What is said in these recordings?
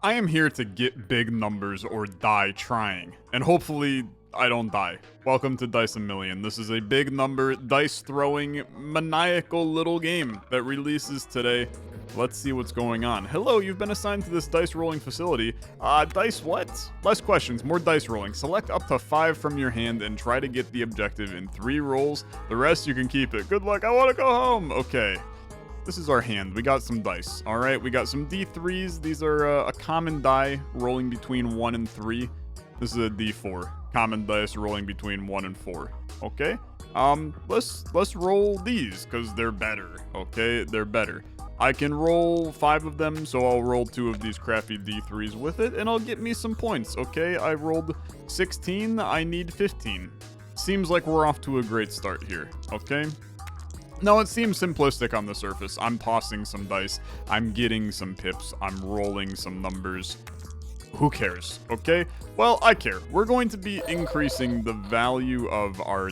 I am here to get big numbers or die trying, and hopefully I don't die. Welcome to Dice a Million. This is a big number, dice throwing, maniacal little game that releases today. Let's see what's going on. Hello, you've been assigned to this dice rolling facility. Dice what? Less questions, more dice rolling. Select up to 5 from your hand and try to get the objective in 3 rolls. The rest you can keep it. Good luck, I want to go home. Okay. This is our hand. We got some dice. All right, we got some D3s. These are a common die rolling between 1 and 3. This is a D4. Common dice rolling between 1 and 4. Okay. Let's roll these because they're better. Okay, they're better. I can roll 5 of them, so I'll roll 2 of these crappy D3s with it, and I'll get me some points. Okay, I rolled 16. I need 15. Seems like we're off to a great start here. Okay. Now, it seems simplistic on the surface. I'm tossing some dice, I'm getting some pips, I'm rolling some numbers. Who cares, okay? Well, I care. We're going to be increasing the value of our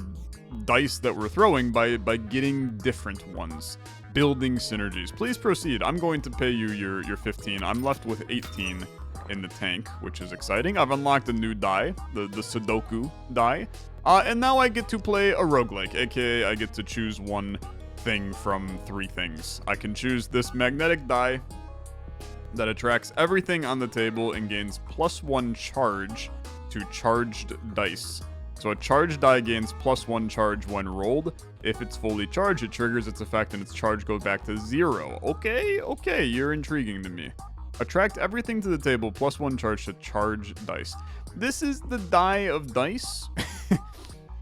dice that we're throwing by getting different ones. Building synergies. Please proceed. I'm going to pay you your 15. I'm left with 18 in the tank, which is exciting. I've unlocked a new die, the Sudoku die. And now I get to play a roguelike, aka I get to choose one thing from 3 things. I can choose this magnetic die that attracts everything on the table and gains +1 charge to charged dice. So a charged die gains +1 charge when rolled. If it's fully charged, it triggers its effect and its charge goes back to 0. Okay, you're intriguing to me. Attract everything to the table, +1 charge to charge dice. This is the die of dice.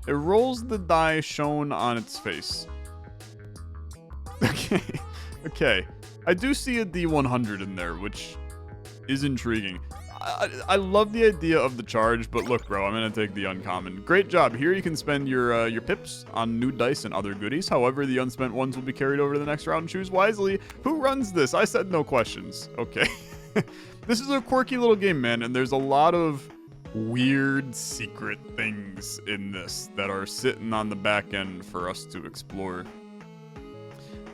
It rolls the die shown on its face. Okay. I do see a D100 in there, which is intriguing. I love the idea of the charge, but look, bro, I'm gonna take the uncommon. Great job. Here you can spend your pips on new dice and other goodies. However, the unspent ones will be carried over to the next round. Choose wisely. Who runs this? I said no questions. Okay. This is a quirky little game, man, and there's a lot of weird secret things in this that are sitting on the back end for us to explore.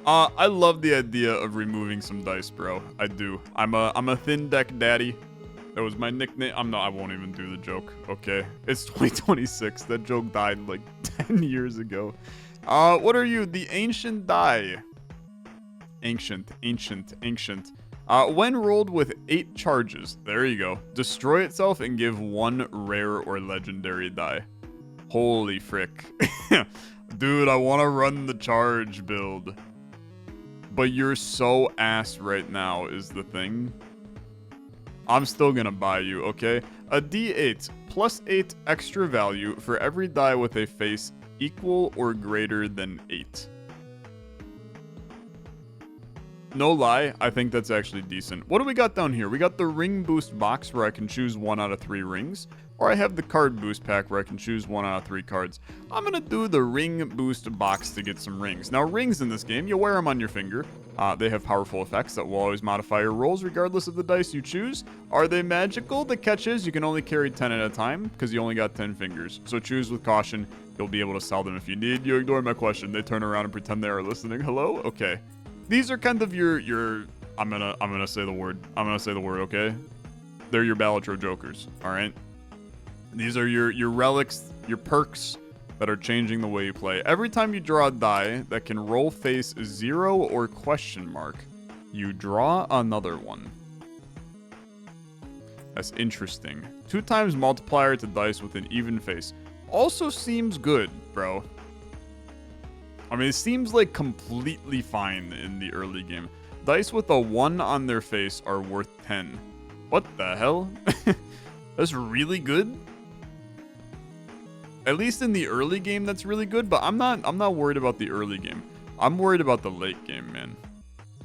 I love the idea of removing some dice, bro. I do. I'm a thin deck daddy. That was my nickname. I won't even do the joke. Okay. It's 2026. That joke died like 10 years ago. What are you? The ancient die. Ancient. When rolled with 8 charges, there you go. Destroy itself and give 1 rare or legendary die. Holy frick. Dude, I want to run the charge build. But you're so ass right now is the thing. I'm still gonna buy you, okay? A D8, +8 extra value for every die with a face equal or greater than 8. No lie, I think that's actually decent. What do we got down here? We got the ring boost box where I can choose 1 out of 3 rings. Or I have the card boost pack where I can choose 1 out of 3 cards. I'm gonna do the ring boost box to get some rings. Now, rings in this game, you wear them on your finger. They have powerful effects that will always modify your rolls regardless of the dice you choose. Are they magical? The catch is you can only carry 10 at a time because you only got 10 fingers. So choose with caution. You'll be able to sell them if you need. You ignore my question. They turn around and pretend they are listening. Hello? Okay. These are kind of your I'm gonna say the word. Okay? They're your Balatro Jokers, all right? These are your relics, your perks that are changing the way you play. Every time you draw a die that can roll face 0 or question mark, you draw another one. That's interesting. 2 times multiplier to dice with an even face. Also seems good, bro. I mean, it seems like completely fine in the early game. Dice with a 1 on their face are worth 10. What the hell? That's really good? At least in the early game, that's really good, but I'm not worried about the early game. I'm worried about the late game, man.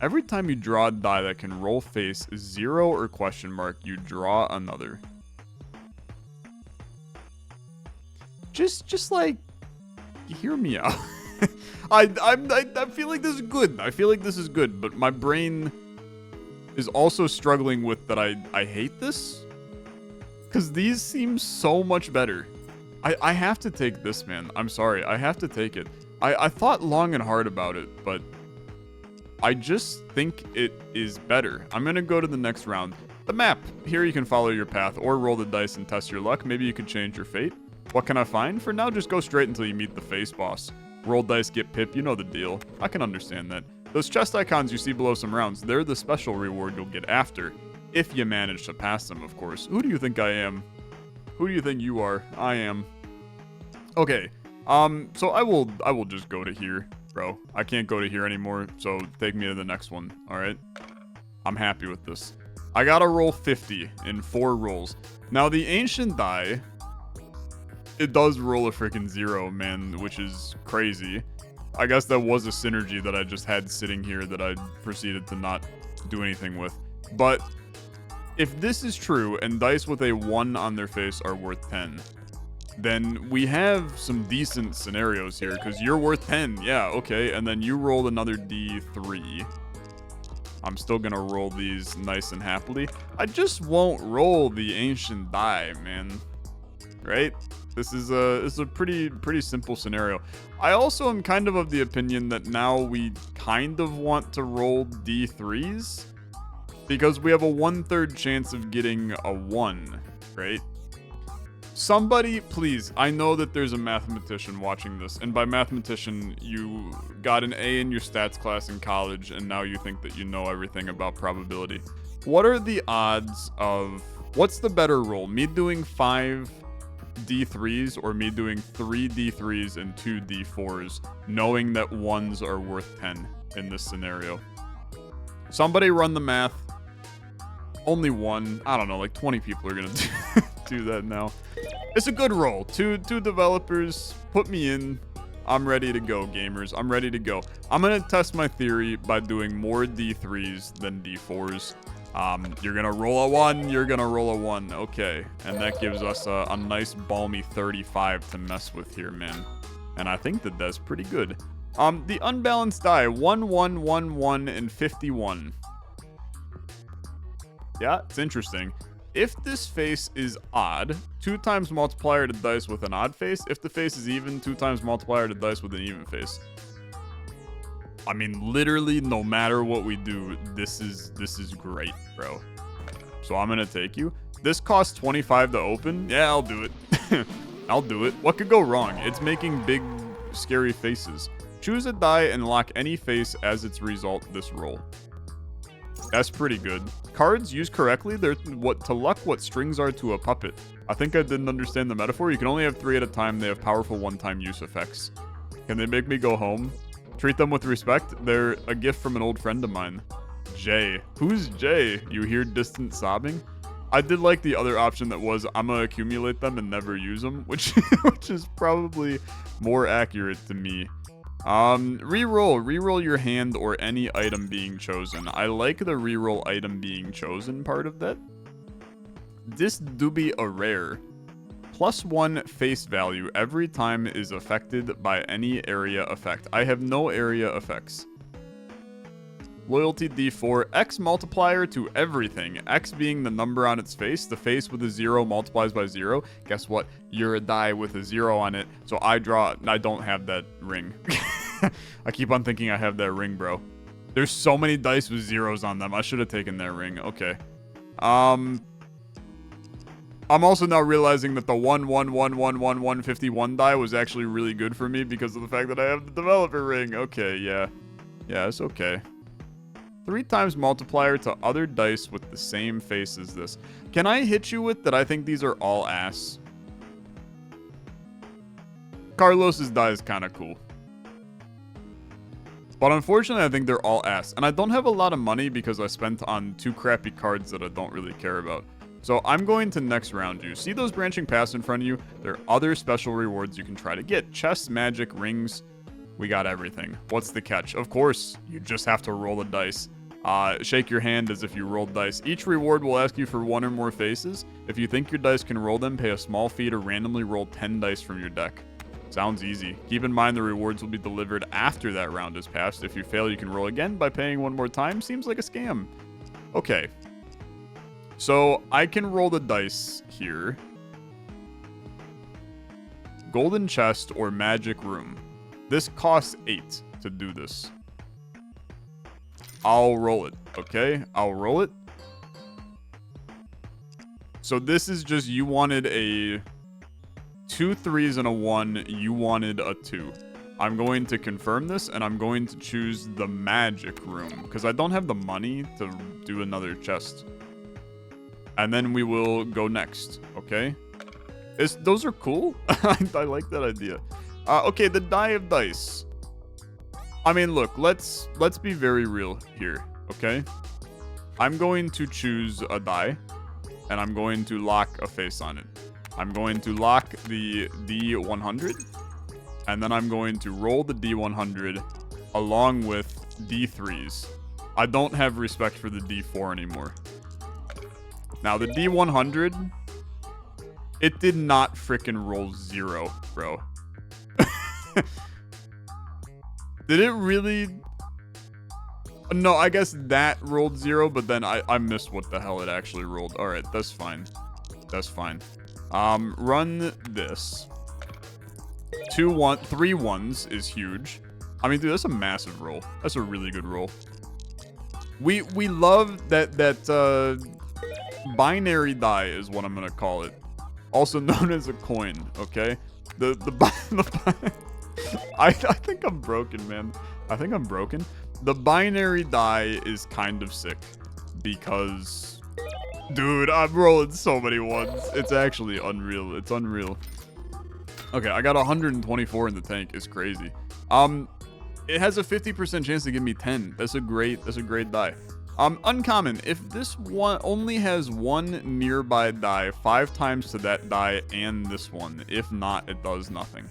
Every time you draw a die that can roll face 0 or question mark, you draw another. Just like, hear me out. I feel like this is good. I feel like this is good, but my brain is also struggling with that I hate this. Because these seem so much better. I have to take this, man. I'm sorry. I have to take it. I thought long and hard about it, but I just think it is better. I'm going to go to the next round. The map. Here you can follow your path or roll the dice and test your luck. Maybe you could change your fate. What can I find? For now, just go straight until you meet the face boss. Roll dice, get pip, you know the deal. I can understand that. Those chest icons you see below some rounds, they're the special reward you'll get after. If you manage to pass them, of course. Who do you think I am? Who do you think you are? I am. Okay. So I will just go to here, bro. I can't go to here anymore, so take me to the next one, alright? I'm happy with this. I gotta roll 50 in 4 rolls. Now, the Ancient Die, it does roll a freaking 0, man, which is crazy. I guess that was a synergy that I just had sitting here that I proceeded to not do anything with. But if this is true and dice with a 1 on their face are worth 10, then we have some decent scenarios here, because you're worth 10. Yeah, okay. And then you rolled another D3. I'm still gonna roll these nice and happily. I just won't roll the Ancient Die, man. Right? This is a pretty simple scenario. I also am kind of the opinion that now we kind of want to roll D3s, because we have a 1/3 chance of getting a 1, right? Somebody, please, I know that there's a mathematician watching this, and by mathematician, you got an A in your stats class in college, and now you think that you know everything about probability. What are the odds of, what's the better roll? Me doing 5 D3s or me doing 3 D3s and 2 D4s, knowing that 1s are worth 10 in this scenario? Somebody run the math. Only 1. I don't know, like 20 people are gonna do that now. It's a good roll. Two developers, put me in. I'm ready to go, gamers. I'm ready to go. I'm gonna test my theory by doing more D3s than D4s. You're gonna roll a 1, you're gonna roll a 1. Okay, and that gives us a nice balmy 35 to mess with here, man. And I think that that's pretty good. The unbalanced die, 1, 1, 1, 1, and 51. Yeah, it's interesting. If this face is odd, 2 times multiplier to dice with an odd face. If the face is even, 2 times multiplier to dice with an even face. I mean, literally, no matter what we do, this is great, bro. So I'm gonna take you. This costs 25 to open. Yeah, I'll do it. I'll do it. What could go wrong? It's making big, scary faces. Choose a die and lock any face as its result this roll. That's pretty good. Cards used correctly, they're to luck what strings are to a puppet. I think I didn't understand the metaphor. You can only have 3 at a time. They have powerful one-time use effects. Can they make me go home? Treat them with respect. They're a gift from an old friend of mine. Jay. Who's Jay? You hear distant sobbing? I did like the other option that was, I'm gonna accumulate them and never use them, which is probably more accurate to me. Reroll your hand or any item being chosen. I like the reroll item being chosen part of that. This do be a rare. +1 face value every time is affected by any area effect. I have no area effects. Loyalty D4, X multiplier to everything. X being the number on its face. The face with a 0 multiplies by 0. Guess what? You're a die with a 0 on it. So I don't have that ring. I keep on thinking I have that ring, bro. There's so many dice with 0s on them. I should have taken that ring. Okay. I'm also now realizing that the 1, 1, 1, 1, 1, 1, 51 die was actually really good for me because of the fact that I have the developer ring. Okay, yeah. Yeah, it's okay. 3 times multiplier to other dice with the same face as this. Can I hit you with that I think these are all ass? Carlos's die is kind of cool. But unfortunately, I think they're all ass. And I don't have a lot of money because I spent on 2 crappy cards that I don't really care about. So I'm going to next round you. See those branching paths in front of you? There are other special rewards you can try to get. Chests, magic, rings. We got everything. What's the catch? Of course, you just have to roll the dice. Shake your hand as if you rolled dice. Each reward will ask you for 1 or more faces. If you think your dice can roll them, pay a small fee to randomly roll 10 dice from your deck. Sounds easy. Keep in mind the rewards will be delivered after that round has passed. If you fail, you can roll again by paying 1 more time. Seems like a scam. Okay. So I can roll the dice here. Golden chest or magic room. This costs 8 to do this. I'll roll it, okay? I'll roll it. So this is just, you wanted a 2 3s and a 1. You wanted a 2. I'm going to confirm this, and I'm going to choose the magic room, because I don't have the money to do another chest. And then we will go next, okay? Those are cool. I like that idea. Okay, the die of dice. I mean, look, let's be very real here, okay? I'm going to choose a die, and I'm going to lock a face on it. I'm going to lock the D100, and then I'm going to roll the D100 along with D3s. I don't have respect for the D4 anymore. Now, the D100, it did not frickin' roll 0, bro. Did it really? No, I guess that rolled 0, but then I missed what the hell it actually rolled. All right, that's fine. That's fine. Run this. 3 1s is huge. I mean, dude, that's a massive roll. That's a really good roll. We love that binary die is what I'm gonna call it, also known as a coin. Okay, I think I'm broken, man. I think I'm broken. The binary die is kind of sick because, dude, I'm rolling so many ones. It's actually unreal. It's unreal. Okay, I got 124 in the tank. It's crazy. It has a 50% chance to give me 10. That's a great die. Uncommon. If this one only has one nearby die, 5 times to that die and this one. If not, it does nothing.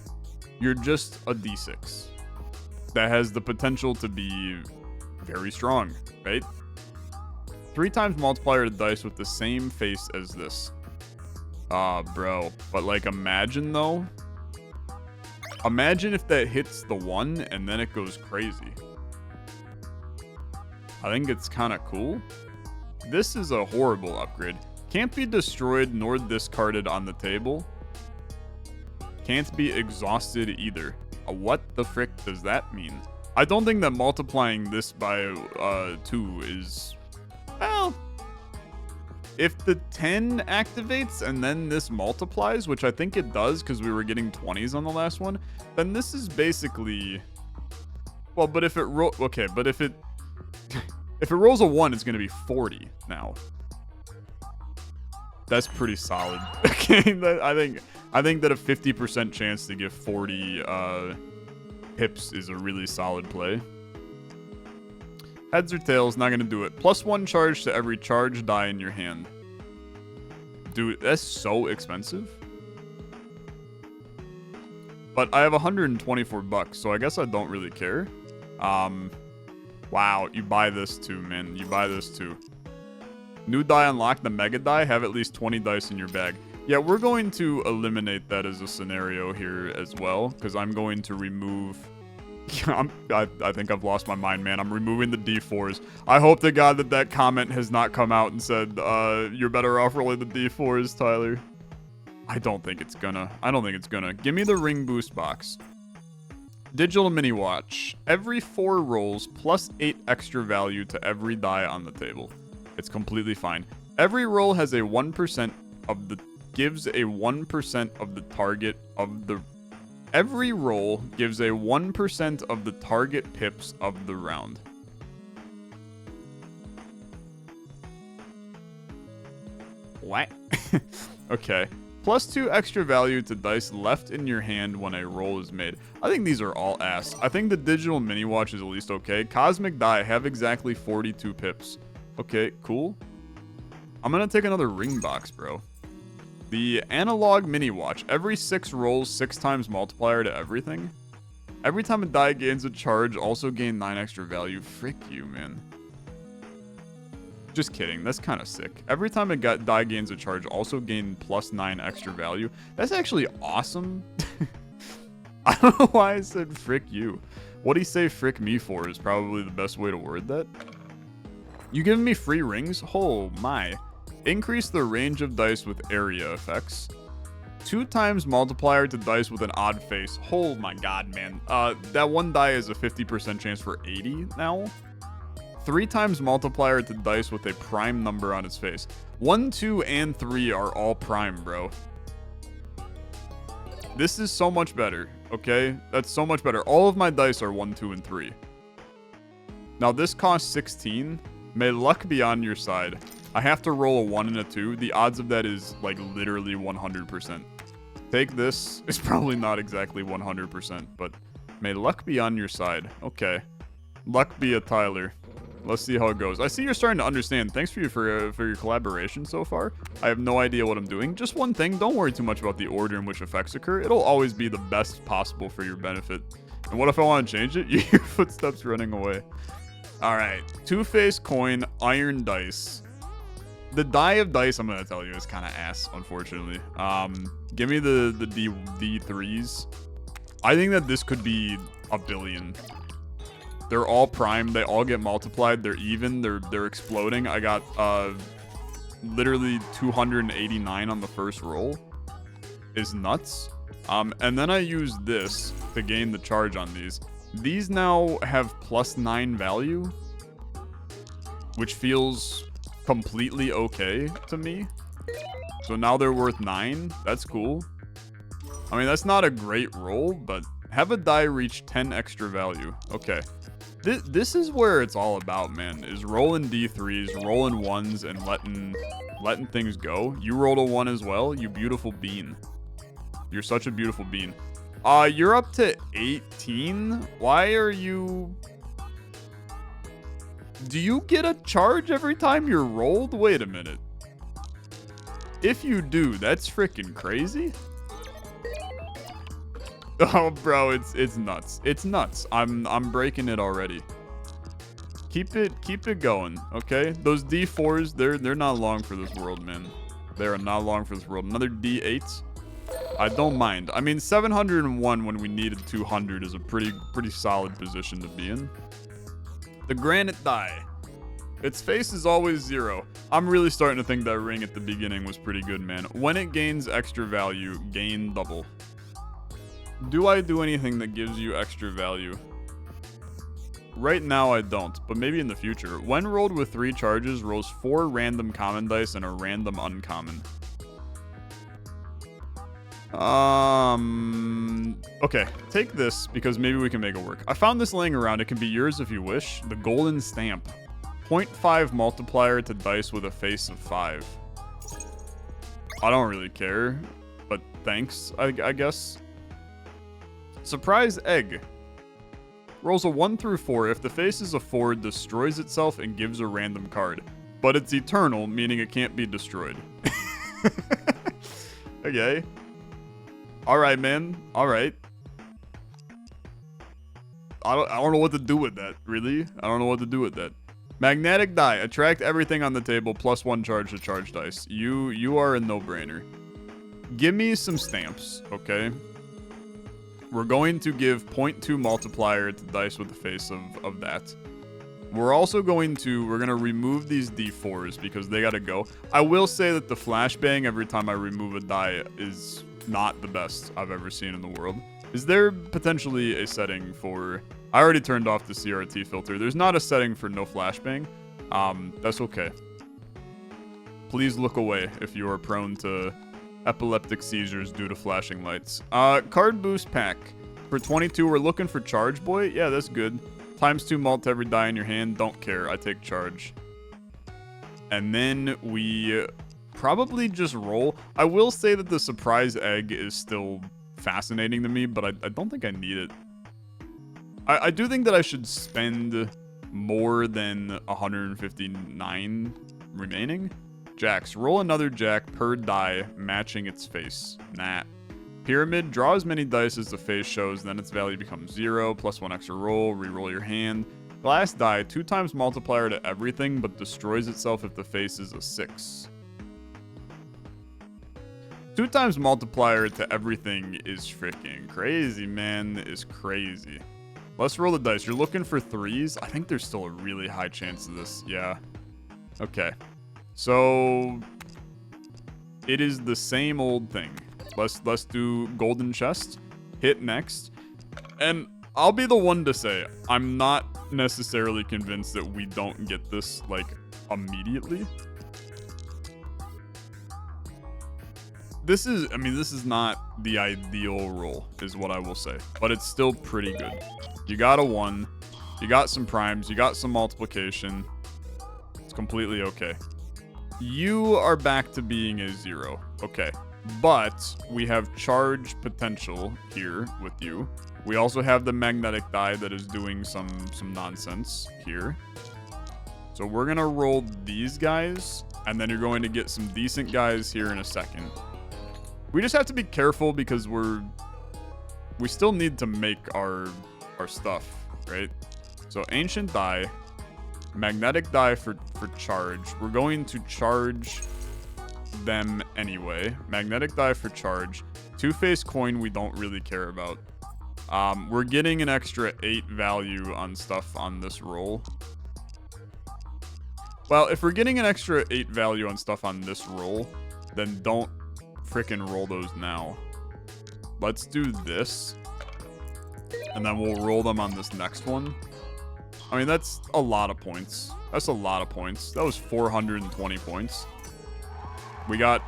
You're just a D6 that has the potential to be very strong, right? 3 times multiplier to dice with the same face as this. Bro. But like, imagine though. Imagine if that hits the 1 and then it goes crazy. I think it's kind of cool. This is a horrible upgrade. Can't be destroyed nor discarded on the table. Can't be exhausted either. What the frick does that mean? I don't think that multiplying this by 2 is... Well... If the 10 activates and then this multiplies, which I think it does because we were getting 20s on the last one, then this is basically... Well, but if it okay, but if it... if it rolls a 1, it's going to be 40 now. That's pretty solid. Okay, I think that a 50% chance to get 40 pips is a really solid play. Heads or tails, not gonna do it. +1 charge to every charge die in your hand. Dude, that's so expensive. But I have 124 bucks, so I guess I don't really care. Wow, you buy this too, man. You buy this too. New die unlocked, the mega die. Have at least 20 dice in your bag. Yeah, we're going to eliminate that as a scenario here as well, because I'm going to remove... I think I've lost my mind, man. I'm removing the D4s. I hope to God that comment has not come out and said, you're better off rolling the D4s, Tyler. I don't think it's gonna. Give me the ring boost box. Digital mini watch. Every 4 rolls plus 8 extra value to every die on the table. It's completely fine. Every roll has a 1% of the... gives a 1% of the target of the... Every roll gives a 1% of the target pips of the round. What? Okay. +2 extra value to dice left in your hand when a roll is made. I think these are all ass. I think the digital mini watch is at least okay. Cosmic die, have exactly 42 pips. Okay, cool. I'm gonna take another ring box, bro. The analog mini watch. Every 6 rolls, 6 times multiplier to everything. Every time a die gains a charge, also gain 9 extra value. Frick you, man. Just kidding. That's kind of sick. Every time a die gains a charge, also gain +9 extra value. That's actually awesome. I don't know why I said frick you. What do you say frick me for is probably the best way to word that. You giving me free rings? Oh my. Increase the range of dice with area effects. 2 times multiplier to dice with an odd face. Oh my god, man. That one die is a 50% chance for 80 now. 3 times multiplier to dice with a prime number on its face. 1, 2, and 3 are all prime, bro. This is so much better, okay? That's so much better. All of my dice are 1, 2, and 3. Now, this costs 16. May luck be on your side. I have to roll a 1 and a 2. The odds of that is, like, literally 100%. Take this. It's probably not exactly 100%, but may luck be on your side. Okay. Luck be a Tyler. Let's see how it goes. I see you're starting to understand. Thanks for your collaboration so far. I have no idea what I'm doing. Just one thing. Don't worry too much about the order in which effects occur. It'll always be the best possible for your benefit. And what if I want to change it? You hear footsteps running away. All right. Two-face coin, iron dice. The die of dice, I'm going to tell you, is kind of ass, unfortunately. Give me the D3s. I think that this could be a billion. They're all prime. They all get multiplied. They're even. They're exploding. I got literally 289 on the first roll. Is nuts. And then I use this to gain the charge on these. These now have +9 value, which feels completely okay to me. So now they're worth 9. That's cool. I mean, that's not a great roll, but have a die reach 10 extra value. Okay. This is where it's all about, man, is rolling D3s, rolling 1s, and letting things go. You rolled a 1 as well, you beautiful bean. You're such a beautiful bean. You're up to 18? Why are you... Do you get a charge every time you're rolled? Wait a minute. If you do, that's freaking crazy. Oh, bro, it's nuts. It's nuts. I'm breaking it already. Keep it going, okay? Those D4s, they're not long for this world, man. They are not long for this world. Another D8. I don't mind. I mean, 701 when we needed 200 is a pretty solid position to be in. The granite die. Its face is always 0. I'm really starting to think that ring at the beginning was pretty good, man. When it gains extra value, gain double. Do I do anything that gives you extra value? Right now, I don't, but maybe in the future. When rolled with 3 charges, rolls 4 random common dice and a random uncommon. Okay, take this because maybe we can make it work. I found this laying around. It can be yours if you wish. The golden stamp. 0.5 multiplier to dice with a face of 5. I don't really care, but thanks, I guess. Surprise egg. Rolls a 1 through 4. If the face is a 4, it destroys itself and gives a random card. But it's eternal, meaning it can't be destroyed. Okay. Alright, man. Alright. I don't know what to do with that, really. I don't know what to do with that. Magnetic die. Attract everything on the table, +1 charge to charge dice. You are a no-brainer. Give me some stamps, okay? We're going to give 0.2 multiplier to dice with the face of that. We're also going to remove these D4s because they gotta go. I will say that the flashbang every time I remove a die is not the best I've ever seen in the world. Is there potentially a setting for... I already turned off the CRT filter. There's not a setting for no flashbang. That's okay. Please look away if you are prone to epileptic seizures due to flashing lights. Card boost pack. For 22, we're looking for Charge Boy. Yeah, that's good. ×2 mult to every die in your hand. Don't care. I take charge. And then we probably just roll. I will say that the surprise egg is still fascinating to me, but I don't think I need it. I do think that I should spend more than 159 remaining. Jacks. Roll another jack per die, matching its face. Nah. Pyramid. Draw as many dice as the face shows, then its value becomes 0, +1 extra roll, re-roll your hand. Glass die. 2 times multiplier to everything, but destroys itself if the face is a 6. 2 times multiplier to everything is freaking crazy, man. Is crazy. Let's roll the dice. You're looking for 3s. I think there's still a really high chance of this. Yeah. Okay. So it is the same old thing. Let's do golden chest. Hit next. And I'll be the one to say I'm not necessarily convinced that we don't get this, like, immediately. This is, I mean, this is not the ideal roll, is what I will say. But it's still pretty good. You got a 1. You got some primes. You got some multiplication. It's completely okay. You are back to being a 0. Okay. But we have charge potential here with you. We also have the magnetic die that is doing some nonsense here. So we're going to roll these guys. And then you're going to get some decent guys here in a second. We just have to be careful because we still need to make our stuff, right? So ancient die, magnetic die for charge. We're going to charge them anyway. Magnetic die for charge. Two-face coin we don't really care about. We're getting an extra 8 value on stuff on this roll. Well, if we're getting an extra 8 value on stuff on this roll, then don't frickin' roll those now. Let's do this. And then we'll roll them on this next one. I mean, that's a lot of points. That's a lot of points. That was 420 points. We got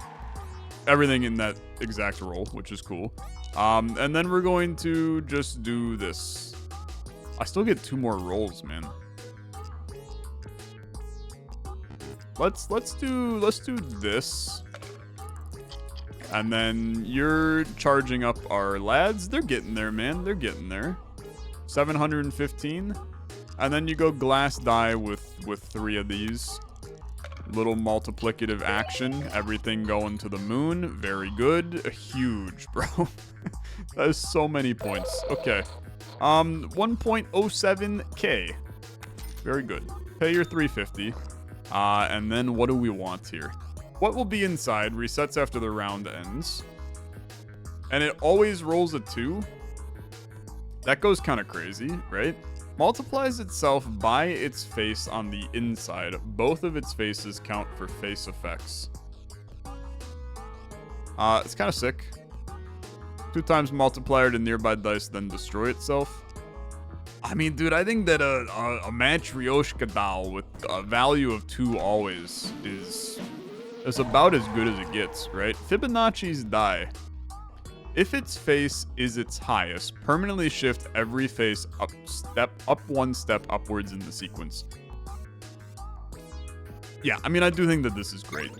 everything in that exact roll, which is cool. And then we're going to just do this. I still get 2 more rolls, man. Let's do this. And then you're charging up our lads. They're getting there, man. They're getting there. 715. And then you go glass die with 3 of these. Little multiplicative action. Everything going to the moon. Very good. Huge, bro. That is so many points. Okay. 1.07k. Very good. Pay your 350. And then what do we want here? What will be inside resets after the round ends. And it always rolls a 2. That goes kind of crazy, right? Multiplies itself by its face on the inside. Both of its faces count for face effects. It's kind of sick. 2 times multiplier to nearby dice, then destroy itself. I mean, dude, I think that a Matryoshka doll with a value of 2 always is about as good as it gets, right? Fibonacci's die. If its face is its highest, permanently shift every face up 1 step upwards in the sequence. Yeah, I mean, I do think that this is great.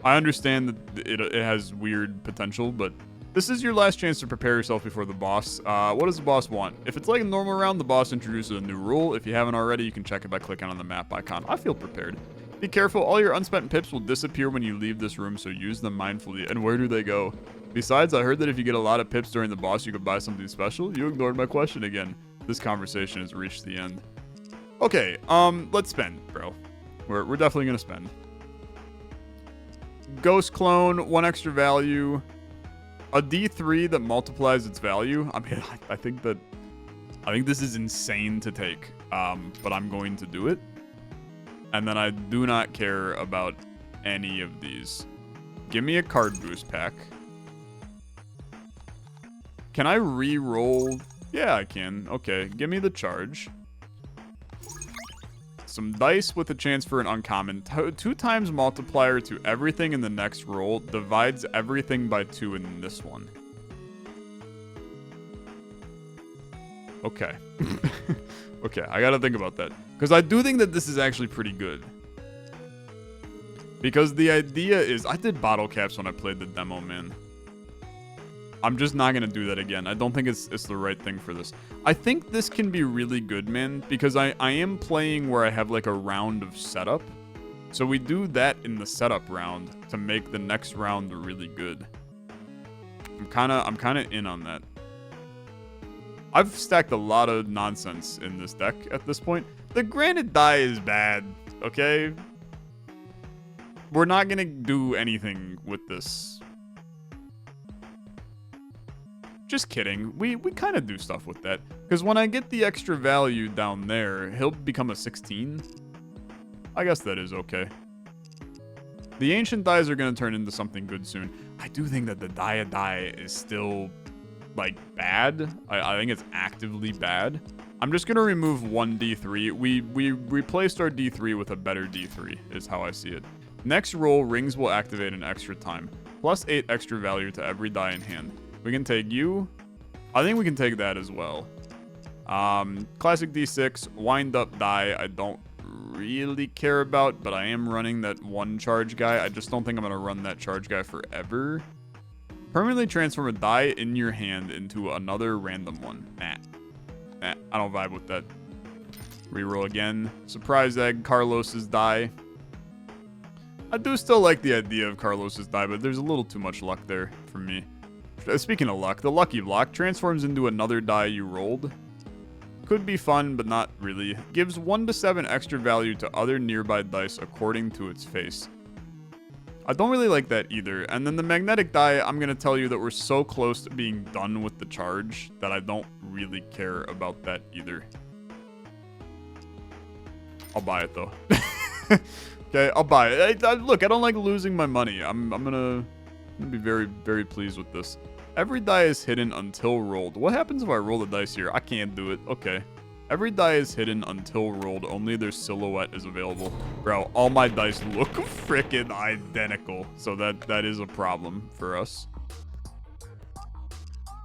I understand that it has weird potential, but this is your last chance to prepare yourself before the boss. What does the boss want? If it's like a normal round, the boss introduces a new rule. If you haven't already, you can check it by clicking on the map icon. I feel prepared. Be careful, all your unspent pips will disappear when you leave this room, so use them mindfully. And where do they go? Besides, I heard that if you get a lot of pips during the boss, you could buy something special. You ignored my question again. This conversation has reached the end. Okay, let's spend, bro. We're definitely gonna spend. Ghost clone, 1 extra value. A D3 that multiplies its value. I mean, I think this is insane to take, but I'm going to do it. And then I do not care about any of these. Give me a card boost pack. Can I re-roll? Yeah, I can. Okay, give me the charge. Some dice with a chance for an uncommon. 2 times multiplier to everything in the next roll. Divides everything by 2 in this one. Okay. Okay, I gotta think about that. Because I do think that this is actually pretty good. Because the idea is... I did bottle caps when I played the demo, man. I'm just not going to do that again. I don't think it's the right thing for this. I think this can be really good, man. Because I am playing where I have like a round of setup. So we do that in the setup round to make the next round really good. I'm kind of in on that. I've stacked a lot of nonsense in this deck at this point. The granite die is bad, okay? We're not going to do anything with this. Just kidding. We kind of do stuff with that. Because when I get the extra value down there, he'll become a 16. I guess that is okay. The ancient dies are going to turn into something good soon. I do think that the die is still... like, bad. I think it's actively bad. I'm just going to remove one D3. We replaced our D3 with a better D3, is how I see it. Next roll, rings will activate an extra time. Plus 8 extra value to every die in hand. We can take you. I think we can take that as well. Classic D6, wind up die. I don't really care about, but I am running that one charge guy. I just don't think I'm going to run that charge guy forever. Permanently transform a die in your hand into another random one. Nah, I don't vibe with that. Reroll again. Surprise egg, Carlos's die. I do still like the idea of Carlos's die, but there's a little too much luck there for me. Speaking of luck, the lucky block transforms into another die you rolled. Could be fun, but not really. Gives 1 to 7 extra value to other nearby dice according to its face. I don't really like that either. And then the magnetic die, I'm going to tell you that we're so close to being done with the charge that I don't really care about that either. I'll buy it though. Okay, I'll buy it. Look, I don't like losing my money. I'm gonna be very, very pleased with this. Every die is hidden until rolled. What happens if I roll the dice here? I can't do it. Okay. Every die is hidden until rolled. Only their silhouette is available. Bro, all my dice look freaking identical. So that is a problem for us.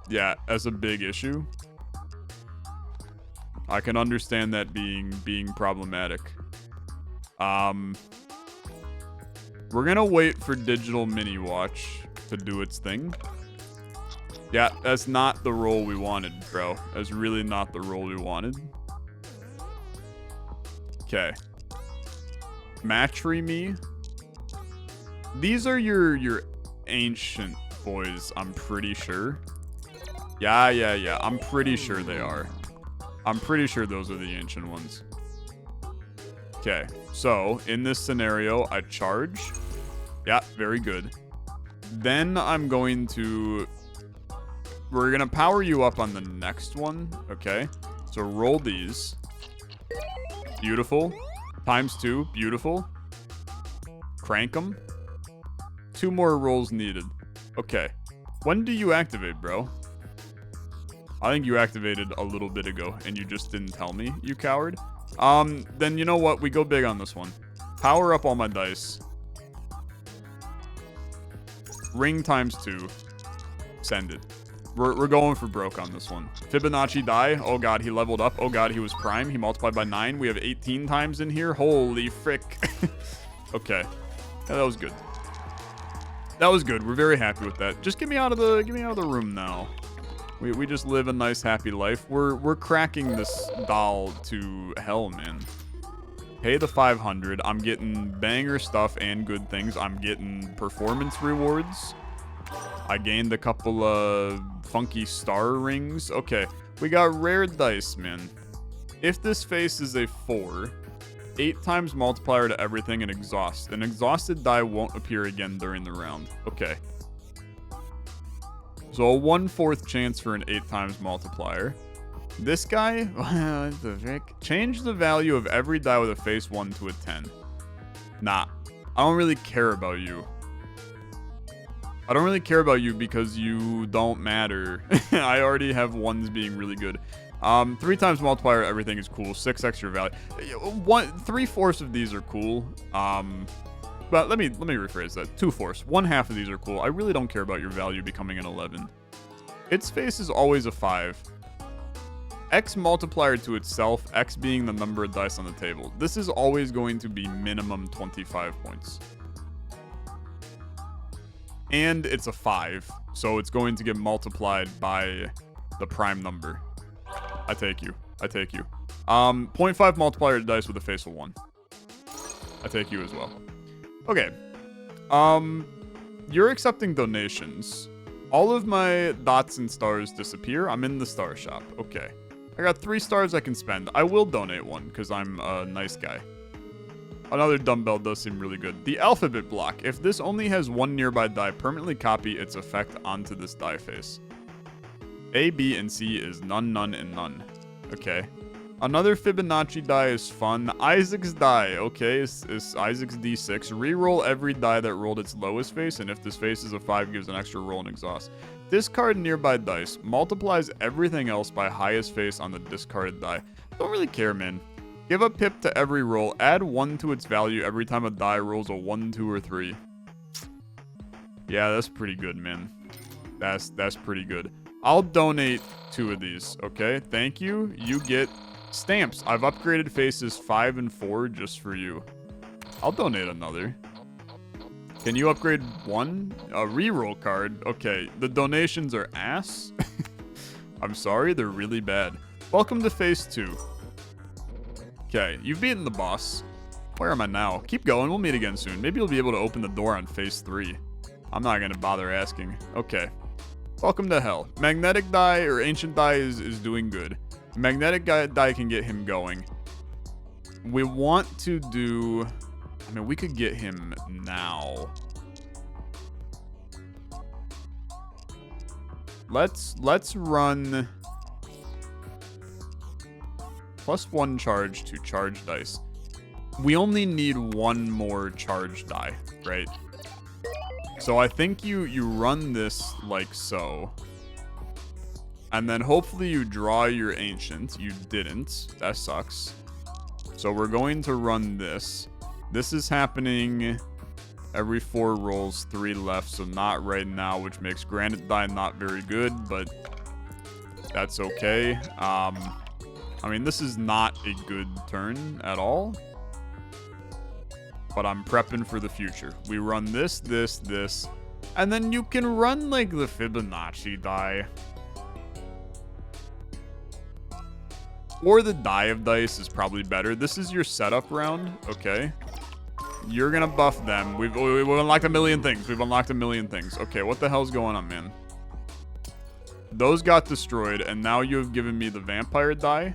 Yeah, that's a big issue. I can understand that being problematic. We're gonna wait for Digital Mini Watch to do its thing. Yeah, that's not the roll we wanted, bro. That's really not the roll we wanted. Okay. Matchery me. These are your ancient boys, I'm pretty sure. Yeah. I'm pretty sure they are. I'm pretty sure those are the ancient ones. Okay, so in this scenario, I charge. Yeah, very good. Then I'm going to... We're going to power you up on the next one, okay? So roll these. Beautiful. ×2, beautiful. Crank them. 2 more rolls needed. Okay. When do you activate, bro? I think you activated a little bit ago, and you just didn't tell me, you coward. Then you know what? We go big on this one. Power up all my dice. Ring ×2. Send it. We're going for broke on this one. Fibonacci die. Oh god, he leveled up. Oh god, he was prime. He multiplied by 9. We have 18 times in here. Holy frick. Okay. Yeah, that was good. That was good. We're very happy with that. Just get me out of the room now. We just live a nice happy life. We're cracking this doll to hell, man. Pay the 500. I'm getting banger stuff and good things. I'm getting performance rewards. I gained a couple of funky star rings. Okay, we got rare dice, man. If this face is a 4, 8 times multiplier to everything and exhaust. An exhausted die won't appear again during the round. Okay. So a 1/4 chance for an 8 times multiplier. This guy, what the frick? Change the value of every die with a face 1 to a 10. Nah, I don't really care about you. I don't really care about you because you don't matter. I already have ones being really good. 3 times multiplier, everything is cool. 6 extra value. 3/4 of these are cool. But let me rephrase that. 2/4. 1/2 of these are cool. I really don't care about your value becoming an 11. Its face is always a 5. X multiplier to itself, X being the number of dice on the table. This is always going to be minimum 25 points. And it's a 5, so it's going to get multiplied by the prime number. I take you. 0.5 multiplier to dice with a face of 1. I take you as well. Okay. You're accepting donations. All of my dots and stars disappear. I'm in the star shop. Okay. I got 3 stars I can spend. I will donate 1 because I'm a nice guy. Another dumbbell does seem really good. The alphabet block. If this only has 1 nearby die, permanently copy its effect onto this die face. A, B, and C is none, none, and none. Okay. Another Fibonacci die is fun. Isaac's die, okay, is Isaac's D6. Reroll every die that rolled its lowest face, and if this face is a 5, gives an extra roll and exhaust. Discard nearby dice. Multiplies everything else by highest face on the discarded die. Don't really care, man. Give a pip to every roll. Add 1 to its value every time a die rolls a 1, 2, or 3. Yeah, that's pretty good, man. That's pretty good. I'll donate 2 of these, okay? Thank you. You get stamps. I've upgraded faces 5 and 4 just for you. I'll donate another. Can you upgrade 1? A reroll card? Okay, the donations are ass. I'm sorry, they're really bad. Welcome to phase 2. Okay, you've beaten the boss. Where am I now? Keep going, we'll meet again soon. Maybe you'll be able to open the door on phase 3. I'm not gonna bother asking. Okay. Welcome to hell. Magnetic die or ancient die is doing good. Magnetic die can get him going. We want to do... I mean, we could get him now. Let's run +1 charge to charge dice. We only need 1 more charge die, right? So I think you run this like so. And then hopefully you draw your ancient. You didn't. That sucks. So we're going to run this. This is happening every 4 rolls, 3 left, so not right now, which makes granite die not very good, but that's okay. I mean, this is not a good turn at all, but I'm prepping for the future. We run this, and then you can run like the Fibonacci die. Or the die of dice is probably better. This is your setup round, okay? You're gonna buff them. We've unlocked a million things. We've unlocked a million things. Okay, what the hell's going on, man? Those got destroyed, and now you have given me the vampire die,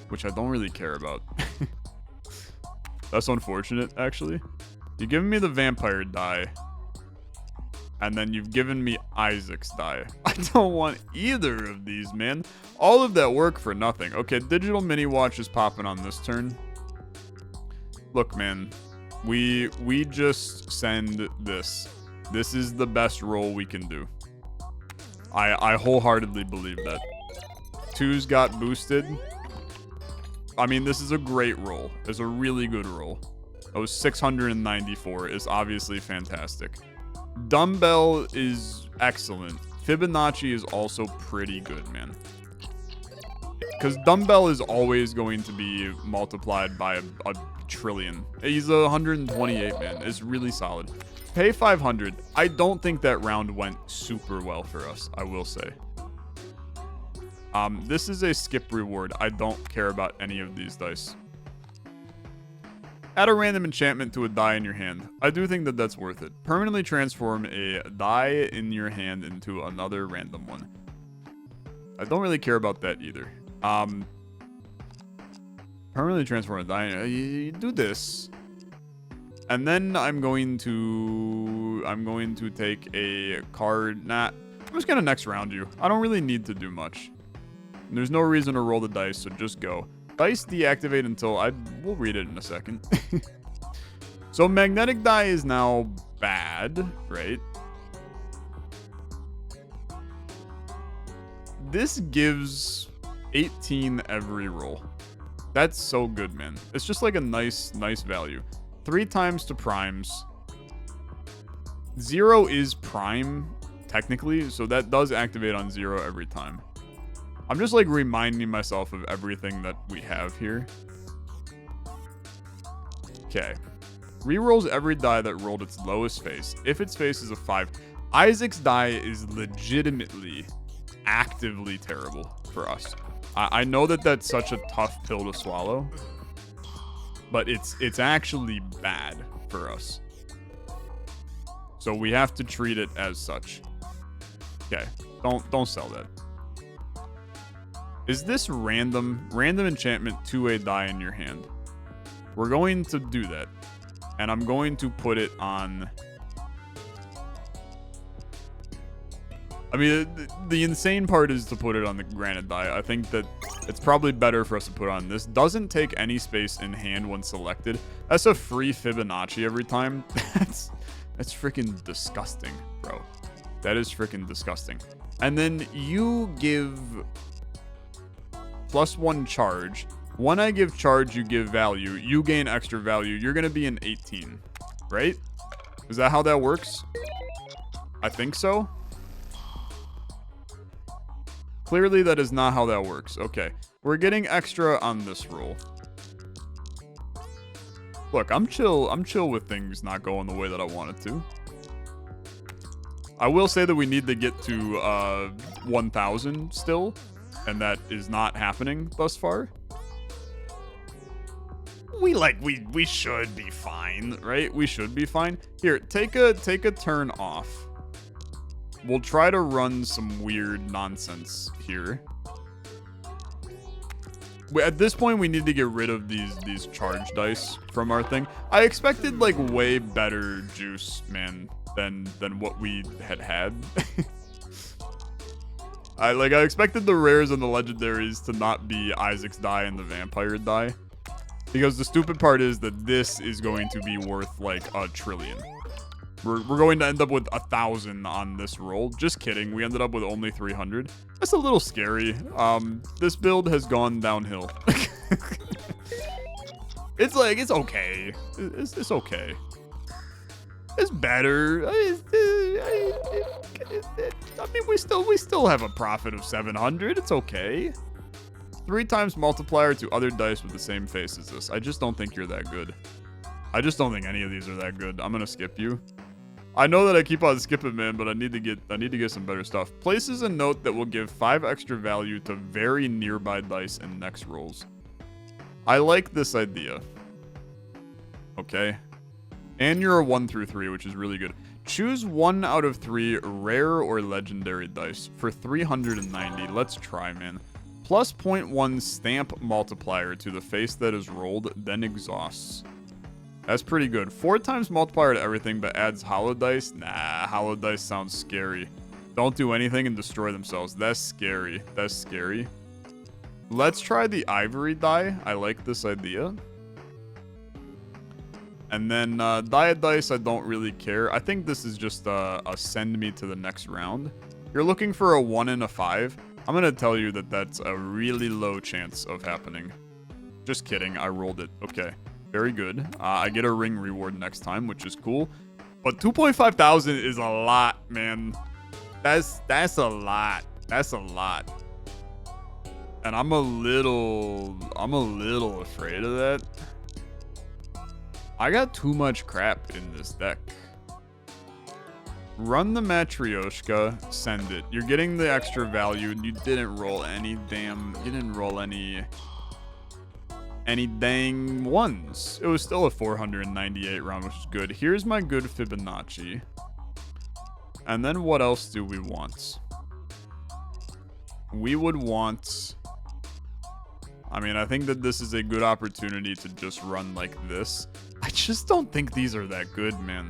which I don't really care about. That's unfortunate, actually. You've given me the vampire die, and then you've given me Isaac's die. I don't want either of these, man. All of that work for nothing. Okay, digital mini watch is popping on this turn. Look, man. We just send this. This is the best roll we can do. I wholeheartedly believe that. 2's got boosted. I mean, this is a great roll. It's a really good roll. Oh, 694 is obviously fantastic. Dumbbell is excellent. Fibonacci is also pretty good, man. Because dumbbell is always going to be multiplied by a trillion. He's 128, man. It's really solid. Pay 500. I don't think that round went super well for us, I will say. This is a skip reward. I don't care about any of these dice. Add a random enchantment to a die in your hand. I do think that that's worth it. Permanently transform a die in your hand into another random one. I don't really care about that either. Permanently transform a die. You do this. And then I'm going to take a card. Nah, I'm just gonna next round you. I don't really need to do much. There's no reason to roll the dice, so just go. Dice deactivate until we'll read it in a second. So magnetic die is now bad, right? This gives 18 every roll. That's so good, man. It's just like a nice value. 3 times to primes. 0 is prime, technically, so that does activate on 0 every time. I'm just like reminding myself of everything that we have here. Okay. Rerolls every die that rolled its lowest face. If its face is a 5. Isaac's die is legitimately, actively terrible for us. I know that that's such a tough pill to swallow, but it's actually bad for us. So we have to treat it as such. Okay, don't sell that. Is this random enchantment to a die in your hand? We're going to do that, and I'm going to put it on. I mean, the insane part is to put it on the granite die. I think that It's probably better for us to put on. This doesn't take any space in hand when selected. That's a free Fibonacci every time. That's freaking disgusting, bro. That is freaking disgusting. And then you give +1 charge. When I give charge, you give value. You gain extra value. You're going to be an 18, right? Is that how that works? I think so. Clearly, that is not how that works. Okay. We're getting extra on this roll. Look, I'm chill with things not going the way that I want it to. I will say that we need to get to 1,000 still, and that is not happening thus far. We should be fine, right? We should be fine. Here, take a turn off. We'll try to run some weird nonsense here. At this point, we need to get rid of these charge dice from our thing. I expected like way better juice, man, than what we had. I expected the rares and the legendaries to not be Isaac's die and the vampire die, because the stupid part is that this is going to be worth like 1 trillion. We're going to end up with 1,000 on this roll. Just kidding. We ended up with only 300. That's a little scary. This build has gone downhill. It's okay. It's okay. It's better. I mean, we still have a profit of 700. It's okay. 3 times multiplier to other dice with the same face as this. I just don't think you're that good. I just don't think any of these are that good. I'm gonna skip you. I know that I keep on skipping, man, but I need to get some better stuff. Places a note that will give 5 extra value to very nearby dice in next rolls. I like this idea. Okay. And you're a 1 through 3, which is really good. Choose 1 out of 3 rare or legendary dice for 390. Let's try, man. Plus 0.1 stamp multiplier to the face that is rolled, then exhausts. That's pretty good. 4 times multiplier to everything, but adds hollow dice. Nah, hollow dice sounds scary. Don't do anything and destroy themselves. That's scary. That's scary. Let's try the ivory die. I like this idea. And then diet dice, I don't really care. I think this is just a send me to the next round. You're looking for a 1 and a 5. I'm going to tell you that that's a really low chance of happening. Just kidding. I rolled it. Okay. Very good. I get a ring reward next time, which is cool. But 2.5 thousand is a lot, man. That's a lot. That's a lot. And I'm a little afraid of that. I got too much crap in this deck. Run the Matryoshka, send it. You're getting the extra value, and you didn't roll any dang ones. It was still a 498 round, which is good. Here's my good Fibonacci. And then what else do we want? We would want... I mean, I think that this is a good opportunity to just run like this. I just don't think these are that good, man.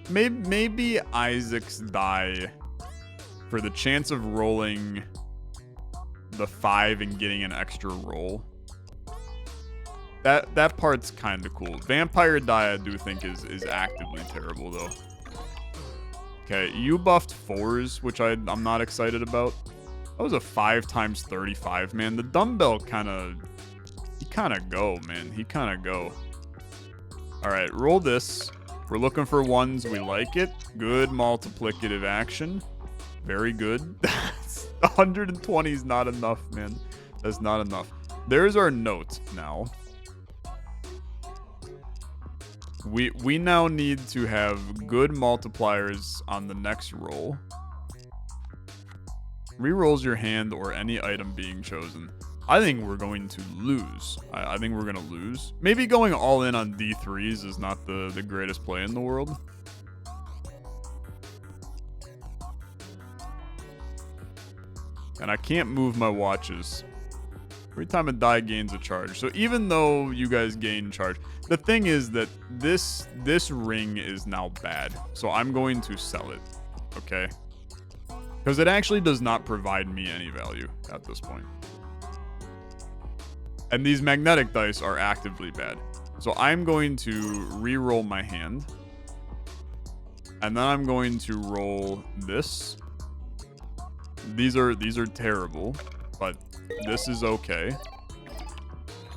Maybe Isaac's die for the chance of rolling the 5 and getting an extra roll. That part's kind of cool. Vampire die I do think is actively terrible though. Okay, you buffed 4s, which I'm not excited about. That was a 5 times 35, man. The dumbbell he kind of go, man. He kind of go. All right, roll this. We're looking for 1s. We like it. Good multiplicative action. Very good. 120 is not enough, man. That's not enough. There's our note now. We now need to have good multipliers on the next roll. Rerolls your hand or any item being chosen. I think we're going to lose. I think we're going to lose. Maybe going all in on D3s is not the greatest play in the world. And I can't move my watches. Every time a die gains a charge. So even though you guys gain charge, the thing is that this ring is now bad. So I'm going to sell it. Okay. Because it actually does not provide me any value at this point. And these magnetic dice are actively bad. So I'm going to re-roll my hand. And then I'm going to roll this. These are terrible, but this is okay.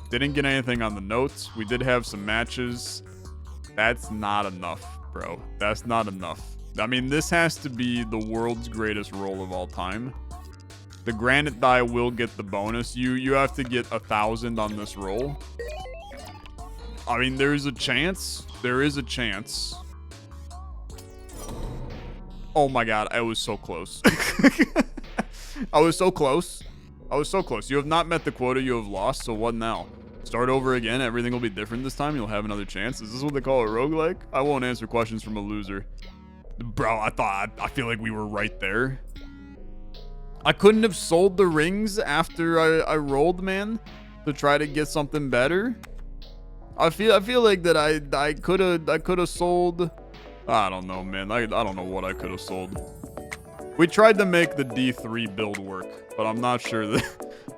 Didn't get anything on the notes. We did have some matches. That's not enough, bro. That's not enough. I mean, this has to be the world's greatest roll of all time. The granite die will get the bonus. You have to get 1,000 on this roll. I mean, there's a chance. There is a chance. Oh my god, I was so close. I was so close. I was so close. You have not met the quota. You have lost. So what now? Start over again. Everything will be different this time. You'll have another chance. Is this what they call a roguelike? I won't answer questions from a loser. Bro, I feel like we were right there. I couldn't have sold the rings after I rolled, man, to try to get something better. I feel like that I could have sold. I don't know, man. I don't know what I could have sold. We tried to make the D3 build work, but I'm not sure that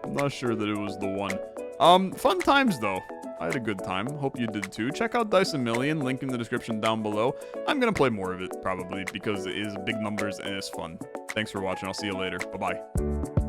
it was the one. Fun times though. I had a good time. Hope you did too. Check out Dice a Million. Link in the description down below. I'm gonna play more of it probably because it is big numbers and it's fun. Thanks for watching. I'll see you later. Bye bye.